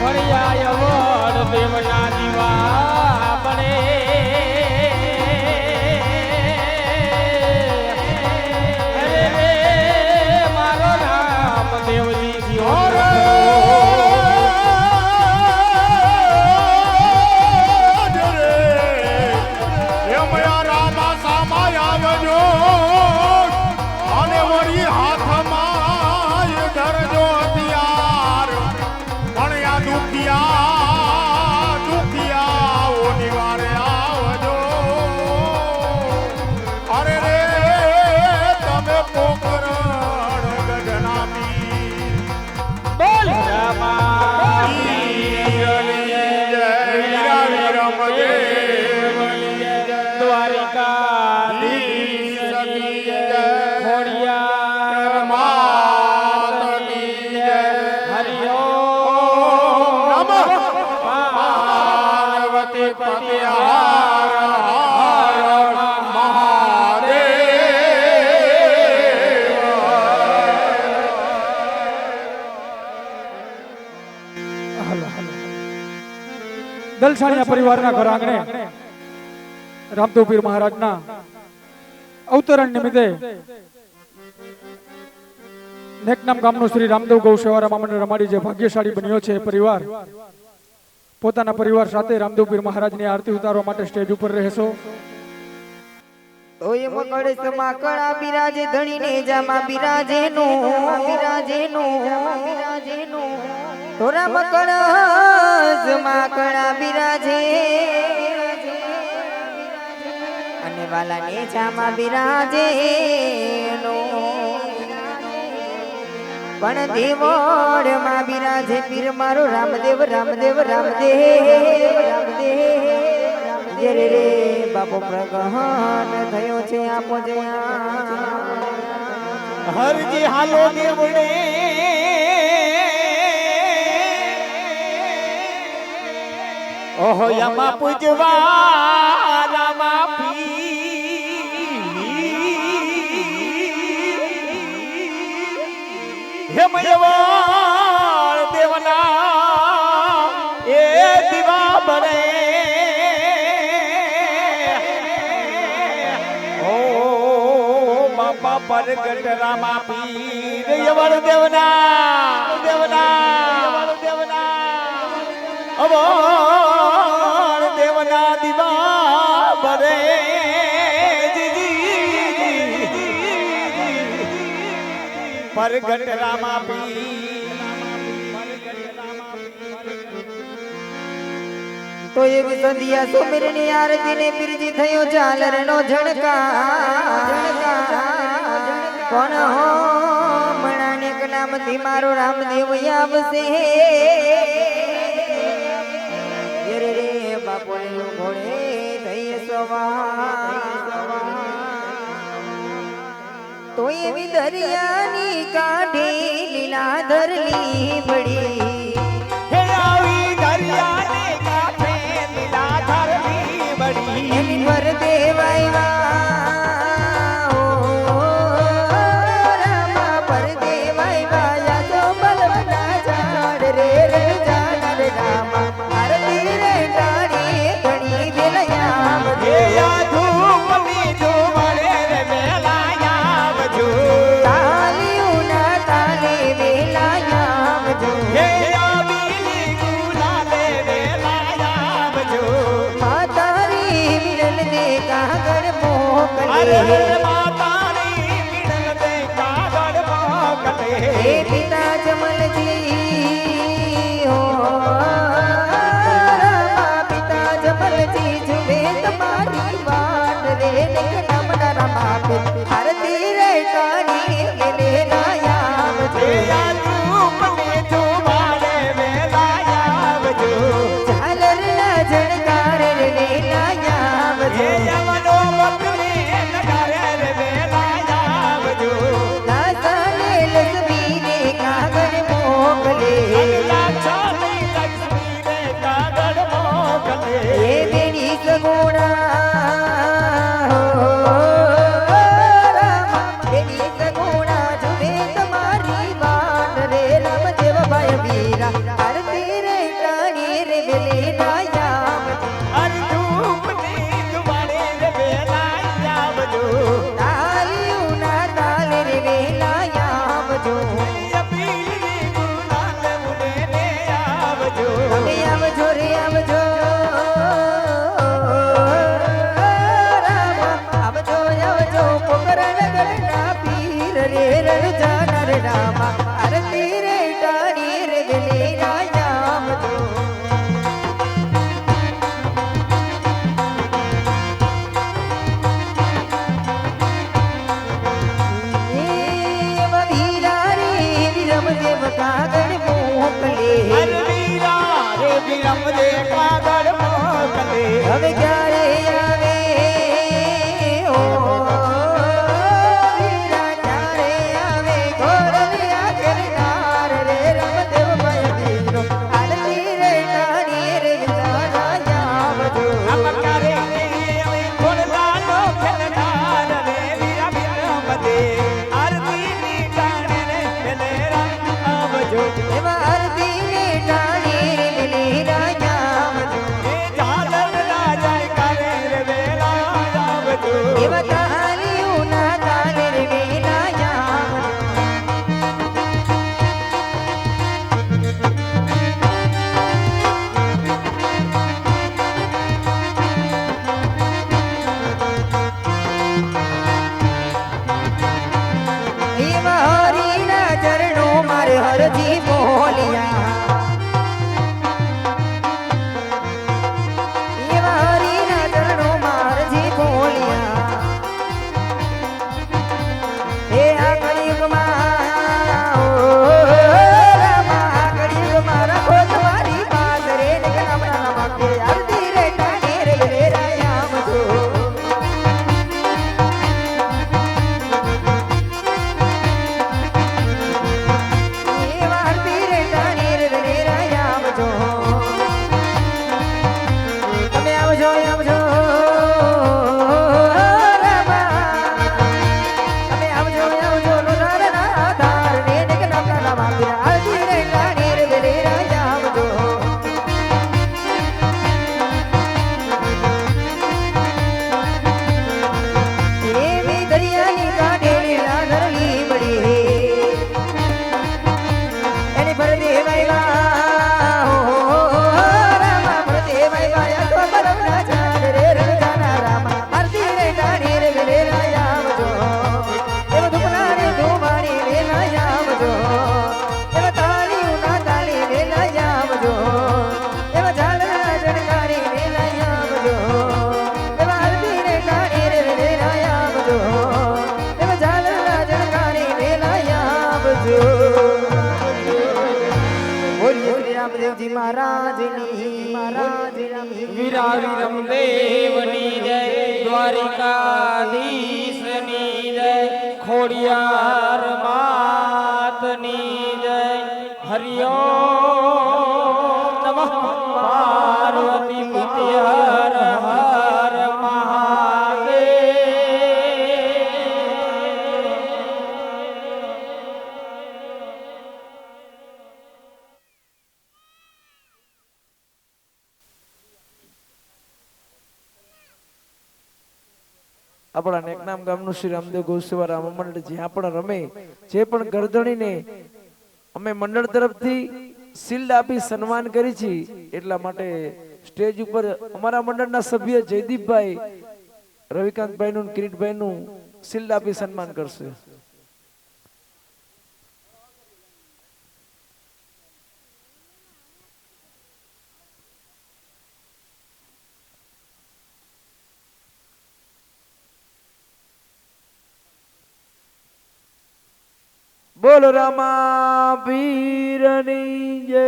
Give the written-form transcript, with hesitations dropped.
ફળિયા વડ દેવના દીવા બને મારો રામ દેવજી દલસાણીયા પરિવારના ઘર આંગણે રામદેવપીર મહારાજના અવતરણ નિમિત્તે નેકનામ ગામનો શ્રી રામદેવ ગૌ સેવા મંડળ રમાડી જે ભાગ્યશાળી બન્યો છે પરિવાર પોતાના પરિવાર સાથે રામદેવપીર મહારાજની આરતી ઉતારવા માટે સ્ટેજ ઉપર રહેશો. ઓય મકડ સમાકડા બિરાજે ધણીને જામા બિરાજે નો તોરા મકડ સમાકડા બિરાજે અને વાલાને જામા બિરાજે નો પણ દેવોડ માં બિરાજે પીર મારો રામદેવ રામદેવ રામદેવ રામદેવ રે રે બાપો પ્રગહન થયો છે આપો જયા હરજી હાલો દેવડે ઓહો યમા પૂજવા રામા હેમયવાળ દેવના એ દીવા બને ઓ બાપા પરગટ રામા પીર યવળ દેવના અવળ દેવના દીવા બને પરગટ રામા તો એવી સંધ્યા સુમિરની આરતી ને બિરજી થયો ઝાલર નો ઝણકા કોણ હો મણાને નામથી મારો રામદેવ આવશે રે રે બાપો ઘોડે થઈ સવા તો એવી દરિયાની કાંઠે લીલાધર લીમડી હે આવી દરિયાની કાંઠે લીલાધર લીમડી એની પર દેવાય રામા પર દેવાય વાયા તો બલવના ઝાડ રે રે ઝાડ રામા આરતી રે ડાળી ઘણી વેલયા હે ધૂપની ધૂમરે રે વેલાયા તાલિયું ના તાલે વેલાયા હે આબીલી ગુલાલે વેલાયા માતારી મિલન દે કાગળ મોકલે અરે માતારી મિલન દે કાગળ મોકલે હે પિતા જમલજી હો રામા પિતા જમલજી જુએ તમારી વાટ રે નમના રામા આરતી રે કાની લે નાયા હે ધૂપની ધૂમરે વેલાયા ઝાલર ના ઝણકાર રે નાયા હે યમનો બકરી નગરે રે વેલાયા લાસાને લસબી ને કાગળ મોકલે રામા આરતી રે ટાણી રે વેલે રામ જો કાગળ મોકલે હવે ક્યારે આવે ઓ વીરા ક્યારે આવે ગોરલિયા કરનાર રે રમદેવ ભાઈ વીરો આરતી રે ટાણી રે રાજા આવજો એમાં આરતી ને ટાણી રે વેલે રાજા આવજો એવા તાલીઓ ના તાલે રે વેલા આવજો એવા હરિના ચરણો મારે હરજી બોલ્યા એવા હરિના ચરણો મારજી બોલ્યા હે આ કળિયુગમાં ઓ રામા આ કળિયુગમાં રાખો તમારી પાસ રે ને નામના નામ કે આરતી રે ટાણે રે રે રામ જો એવા આરતી રે ટાણે રે રે રામ જો તમે આવજો આવજો રામા તમે આવજો આવજો લોનારના આધાર ને ને નામના નામ આપ્યા આરતી રે ટાણી રે વેલે રાજા આવજો એવી દરિયાની કાંઠે લાગરલી મળી એની ભરતી ભાઈમાં રામા ભરતી ભાઈમાં તો બરમના ચાંદ રે રણજાના રામા આરતી રે ટાણી રે વેલે રાજા આવજો એવા ધૂપના રે ધૂમાણી વેલા આવજો એવા તાળી ઉના તાળી વેલા આવજો એવા ઝાલના જણકારી વેલા આવજો એવા આરતી રે ટાણી રે વેલે રાજા આવજો એવા ઝાલના જણકારી વેલા આવજો બોલીએ શ્રી રામદેવજી મહારાજની વીરા વિરમદેવની જય દ્વારિકાધીશની જય ખોડિયાર માતની જય હરિઓમ નમઃ પાર્વતી પતિ હર હર આપણા નેકનામ ગામનું શ્રી રામદેવ ગૌસેવા રામ મંડળ જ્યાં પણ રમે જે પણ ગરદણીને અમે મંડળ તરફથી શિલ્ડ આપી સન્માન કરી છે એટલા માટે સ્ટેજ ઉપર અમારા મંડળના સભ્ય જયદીપભાઈ રવિકાંતભાઈ નું કિરીટભાઈ નું શિલ્ડ આપી સન્માન કરશે. બોલ રામા પીરની જય.